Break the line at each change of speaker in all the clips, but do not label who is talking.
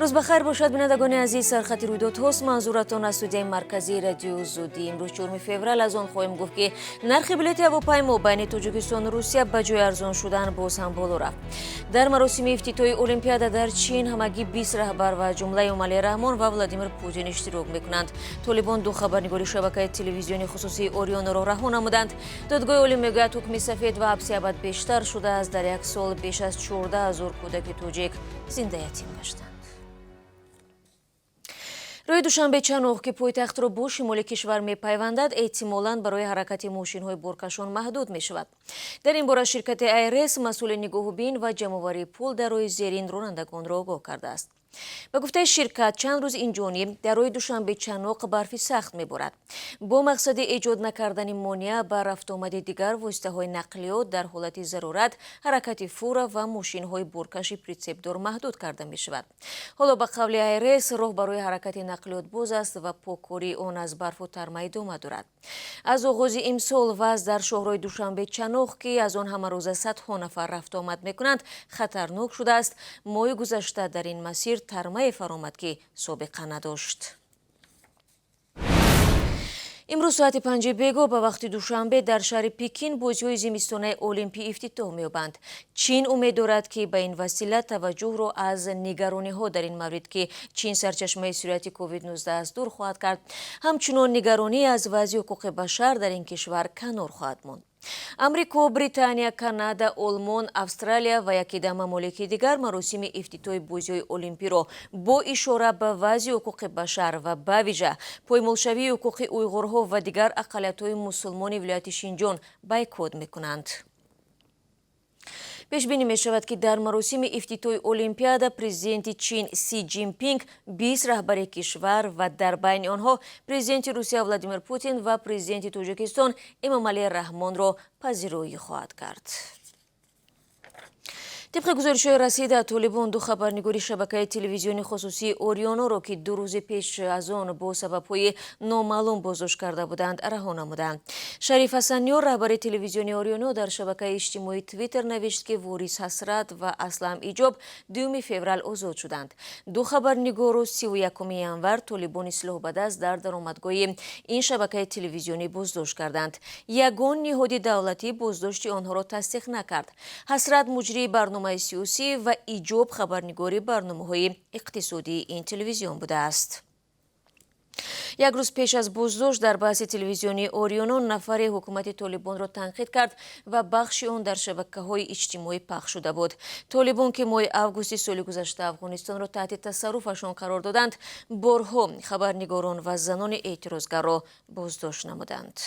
روز بخیر باشد بینندگان عزیز. سرخط رویدادهاست. منظورتان از استودیوی مرکزی رادیو زودی. امروز 4 فوریه از آن خواهیم گفت که نرخ بلیط هواپیما بین تاجیکستان و روسیه به جای ارزان شدن باز هم بالا رفت. در مراسم افتتاحی المپیاد در چین همگی 20 رهبر و جمله امالی رحمان و ولادیمیر پوتین اشتراک میکنند. طالبان دو خبرنگاری شبکه تلویزیونی خصوصی اوریون را رها نمودند. دادگاه عالی میگوید حکم سفید و حبس ابد بیشتر شده است. در یک سال بیش از 14,000 کودک تاجیک زنده یتیم گشتند. روی دوشنبه چنوخ که پایتخت را با شمال کشور میپیوندد احتمالاً برای حرکت ماشین‌های بارکشان محدود میشود. در این باره شرکت ایرس مسئول نگاهبین و جمع‌آوری پول در روی زیرین رانندگان را آگاه کرده است. به گفته شرکت چند روز این جانب در روی دوشنبه چنوق برفی سخت میبارد. با مقصد ایجاد نکردن مانع بر رفت آمد دیگر واسطه‌های نقلیات در حالت ضرورت حرکت فور و ماشین‌های بارکش پرسپدار محدود کرده میشود. حالا به قول ایرس راه برای حرکت نقلیات باز است و پاککاری آن از برف و ترمه ادامه دارد. از آغاز امسال وضع در شهرهای دوشنبه چنوق که از آن همه روزه صدها نفر رفت آمد میکنند خطرناک شده است. ماه گذشته در این مسیر ترمه فرامد که سابقه نداشت. امروز ساعت 5 بیگا به وقت دوشنبه در شهر پکین بازی‌های زمستانه المپی افتتاح می‌یابند. چین امید دارد که به این وسیله توجه را از نگرانی‌ها در این مورد که چین سرچشمه سیریت کووید 19 است دور خواهد کرد. همچنین نگرانی از وضع حقوق بشر در این کشور کنار خواهد ماند. امریکا، بریتانیا، کانادا، آلمان، استرالیا و یکی دو ممالک دیگر مراسم افتتاح بازی‌های المپی را با اشاره به وضع حقوق بشر و به ویژه پایمالشوی حقوق اویغورها و دیگر اقلیت‌های مسلمان ولایت شینجان بایکوت می‌کنند. پیش بینی می شود که در مراسم افتتاح المپیاد پرزیدنت چین سی جین پینگ 20 رهبر کشور و در بین آنها پرزیدنت روسیه ولادیمیر پوتین و پرزیدنت تاجیکستان امامعلی رحمان را پذیرایی خواهد کرد. طبق گزارش‌های رسیده طالبان دو خبرنگاری شبکه تلویزیونی خصوصی اوریون را که 2 روز پیش از آن با سبب‌های نامعلوم بازداشت کرده بودند رها نمودند. شریف حسنیار رهبر تلویزیونی اوریون در شبکه اجتماعی توییتر نوشت که وارث حسرت و اسلم ایجاب 2 فوریه آزاد شدند. دو خبرنگار 31 ینور طالبان اصلاح بدست در درآمدگاه این شبکه تلویزیونی بازداشت کردند. یگان نهاد دولتی بازداشت آنها را تصدیق نکرد. حسرت مجری برنامه سیاسی و ایجاب خبرنگاری برنامه‌های اقتصادی این تلویزیون بوده است. یک روز پیش از بازداشت در بحث تلویزیونی اوریون نفر حکومت طالبان را تنقید کرد و بخش آن در شبکه‌های اجتماعی پخش شده بود. طالبان که ماه اوگوست سال گذشته افغانستان را تحت تصرفشان قرار دادند، بارها خبرنگاران و زنان اعتراضگر را بازداشت نمودند.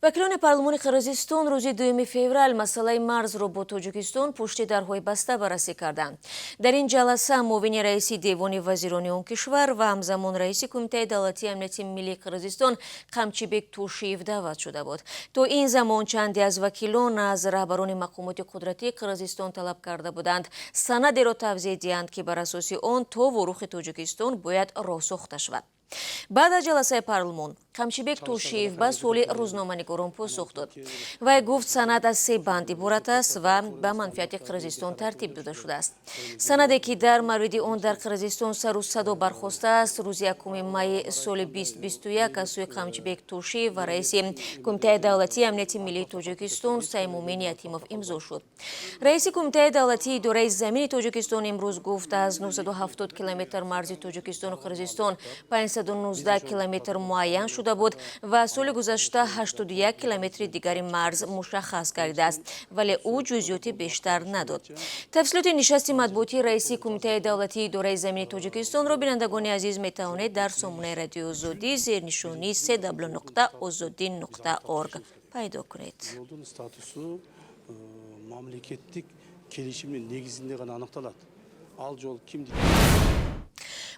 وکیلان پارلمان قرقیزستان روز 2 فوریه مسئله مرز را با تاجیکستان پشت درهای بسته بررسی کردند. در این جلسه معاون رئیس دیوان وزیران آن کشور و همزمان رئیس کمیته دولتی امنیت ملی قرقیزستان قمچیبک توشیف دعوت شده بود. تا این زمان چندی از وکیلان از رهبران مقامات قدرتی قرقیزستان طلب کرده بودند سندی را توضیح دهند که بر اساس آن تا ورود تاجیکستان باید راه ساخته شود. بعد از جلسه پارلمان قمچیبک توشیف به سوال روزنامه‌نگاران پاسخ داد. وی گفت سند از 3 بند عبارت است و به منفعت قرقیزستان ترتیب داده شده است. سندی که در مورد آن در قرقیزستان سر و صدا برخاسته است روز 1 می سال 2021 از سوی قمچیبک توشیف و رئیس کمیته دولتی امنیت ملی تاجیکستان سیمومین یتیموف امضا شد. رئیس کمیته دولتی اداره زمین تاجیکستان امروز گفت از 970 کیلومتر مرز تاجیکستان و قرقیزستان 519 کیلومتر معین شده بود و سال گذشته 81 کیلومتر دیگر مرز مشخص کرده است ولی او جزئیات بیشتر نداد. تفصیلات نشست مطبوعاتی رئیس کمیته دولتی اداره زمین تاجیکستان را بینندگان عزیز میتوانید در سامانه رادیو زودی زیر نشانی www.ozodin.org پیدا کنید.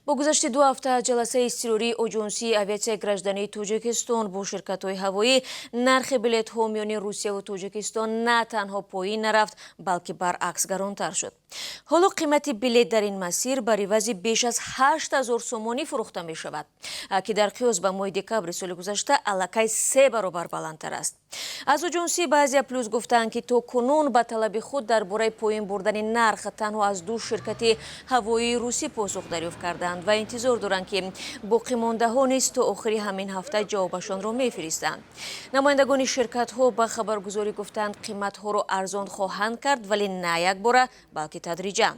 با گذشت 2 هفته از جلسه اضطراری اجنسی اویاسیای گراجدانی توجیکستان با شرکت‌های هوایی نرخ بلیط‌ها میان روسیه و توجیکستان نه تنها پایین نرفت بلکه برعکس گرانتر شد. حالا قیمت بلیط در این مسیر بر عوض بیش از 8000 سومانی فروخته می شود که در قیاس با ماه دکبر سال گذشته الکی 3 برابر بلندتر است. از اجنسی بعضی پلوس گفتند که تا کنون به طلب خود درباره پایین بردن نرخ تنها از 2 شرکت هوایی روسی پاسخ دریافت کردند و انتظار دارند که باقی مانده ها نیز تا آخر همین هفته جوابشان را میفرستند. نمایندگان شرکت ها به خبرگزاری گفتند قیمت ها را ارزان خواهند کرد ولی نه یک باره بلکه تدریجا.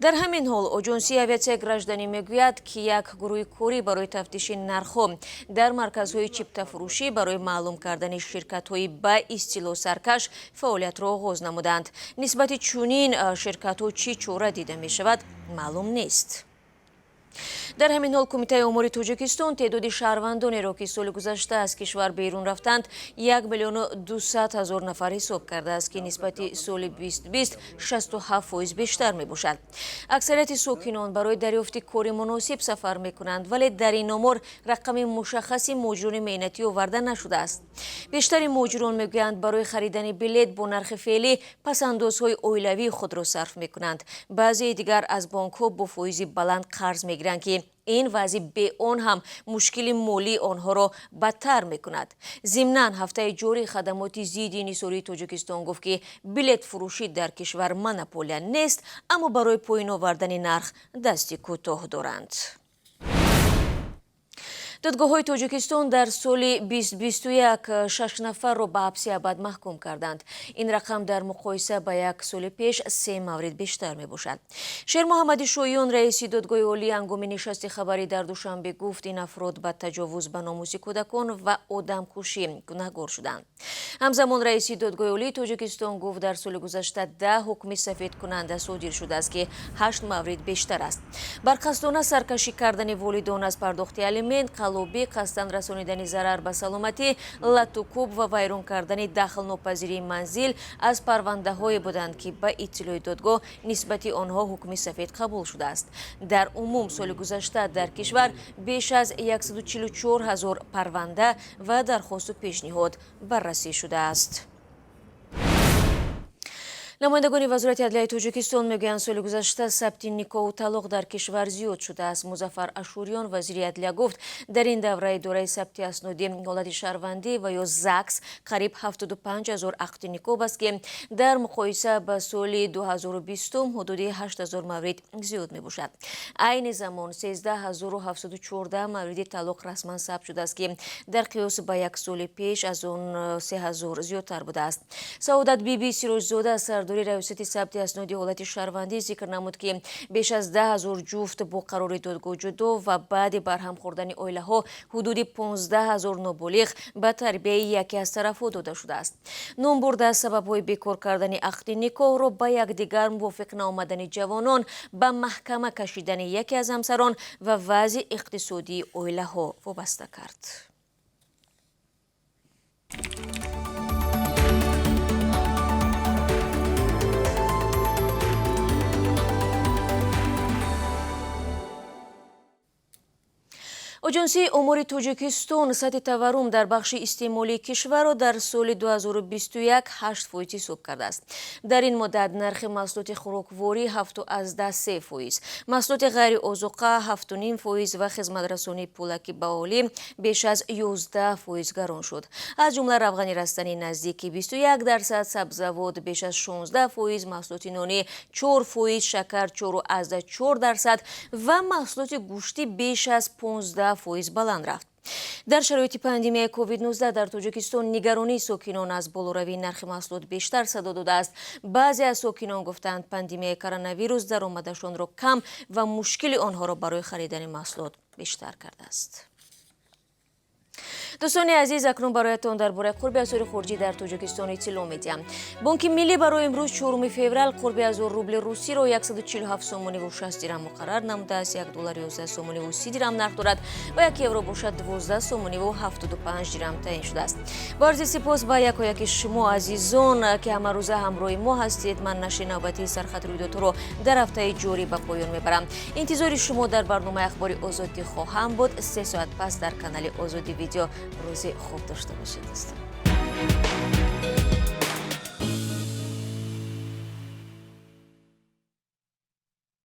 در همین حال اجنسی اویاسیای گراجدانی میگوید که یک گروه کاری برای تفتیش نرخ‌ها در مرکزهای چیپتا فروشی برای معلوم کردن شرکت‌های با اصطلاح سرکش فعالیت را آغاز نمودند. نسبت چنین شرکت‌ها چی چاره دیده می شود معلوم نیست. در همین حال کمیته امور توجیکستان تعداد شهروندانی را که سال گذشته از کشور بیرون رفتند 1,200,000 نفر حساب کرده است که نسبت سال 2020 67% بیشتر می باشد. اکثریت ساکنان برای دریافت کار مناسب سفر می کنند ولی در این آمار رقم مشخصی مهاجران مهنتی آورده نشده است. بیشتر مهاجران میگویند برای خریدن بلیط با نرخ فعلی پس‌اندازهای اولوی خود را صرف می کنند. بعضی دیگر از بانک ها با فایز بلند قرض می گیرند که این وضع به آن هم مشکل مالی آنها را بدتر می کند. ضمناً هفته جاری خدمات ضد انحصاری توجیکستان گفت که بلیط فروشی در کشور مونوپولیا نیست اما برای پایین آوردن نرخ دستی کوتاه دارند. دادگاه‌های توجیکستان در سال 2021 6 نفر را به حبس ابد محکوم کردند. این رقم در مقایسه با یک سال پیش 3 مورد بیشتر می باشد. شیر محمدی شایان رئیس دادگاه عالی هنگام نشست خبری در دوشنبه گفت این افراد به تجاوز به ناموس کودکان و آدمکشی گناهکار شدند. همزمان رئیس دادگاه عالی توجیکستان گفت در سال گذشته 10 حکم سفید کننده صادر شده است که 8 مورد بیشتر است. بر قصدانه سرکشی کردن والدان از پرداخت الیمنت، قلابی، قصداً رسانیدن ضرر به سلامتی، لطوکوب و ویران کردن دخل ناپذیری منزل از پرونده های بودند که به اطلاع دادگاه نسبت آنها حکم سفید قبول شده است. در عموم سال گذشته در کشور بیش از 144,000 پرونده و درخواست و پیشنهاد بررسی شده است. نمایندگان وزارت عدلیه توجیکستان میگویند سال گذشته ثبت نکاح و طلاق در کشور زیاد شده است. مظفر اشوریان وزیر عدلیه گفت در این دوره اداره ثبت اسناد حالت شهروندی و یا زکس قریب 75,000 عقد نکاح است که در مقایسه با سال 2020 حدود 8,000 مورد زیاد می باشد. عین زمان 13,714 مورد طلاق رسما ثبت شده است که در قیاس با یک سال پیش از اون 3,000 زیادتر بوده است. سعادت بیبی سیروزاده سرداری ریاست ثبت اسناد حالت شهروندی ذکر نمود که بیش از 10,000 جفت با قرار دادگاه جدا و بعد برهم خوردن عائله ها حدود 15,000 نابالغ به تربیه یکی از طرفها داده شده است. نام برده سبب های بیکار کردن عقد نکاح را با یکدیگر موافق نآمدن جوانان به محکمه کشیدن یکی از همسران و وضع اقتصادی عائله ها وابسته کرد. اجنسی امور توجیکستان سطح تورم در بخش استعمالی کشور را در سال 2021 8% حساب کرده است. در این مدت نرخ محصولات خوراکواری 7.3%، محصولات غیر آذوقه 7.5% و خدمات رسانی پولکی به اهالی بیش از 11% گران شد. از جمله روغن رستنی نزدیک 21%، سبزیجات بیش از 16%، محصولات نانی 4%، شکر 4.4% و محصولات گوشتی بیش از 15% بلند رفت. در شرایط پاندمی کووید 19 در توجیکستان نگرانی ساکنان از بالاروی نرخ محصولات بیشتر صدا داده است. بعضی از ساکنان گفتند پاندمی کرونا ویروس درآمدشان را کم و مشکل آنها را برای خریدن محصولات بیشتر کرده است. دوستان عزیز اکنون برایتان درباره قرب ازور خارجی در تاجیکستان اطلاع میدیم. بانک ملی برای امروز 4 فوریه قرب ازور روبل روسی را 147 سومانی و 60 درهم مقرر نموده است. 1 دلار 11 سومانی و 30 درهم نرخ دارد و 1 یورو باشد 12 سومانی و 75 درهم تعیین شده است. با عرض سپاس با یکایک شما عزیزان که همه روزه همراه ما هستید. من نشر نوبتی سرخط رویداد را در هفته جاری به پایان میبرم. انتظار شما در برنامه اخباری آزادی خواهم بود. 3 ساعت پس در کانال آزادی ویدیو. روزی خوب داشته باشید دوستان.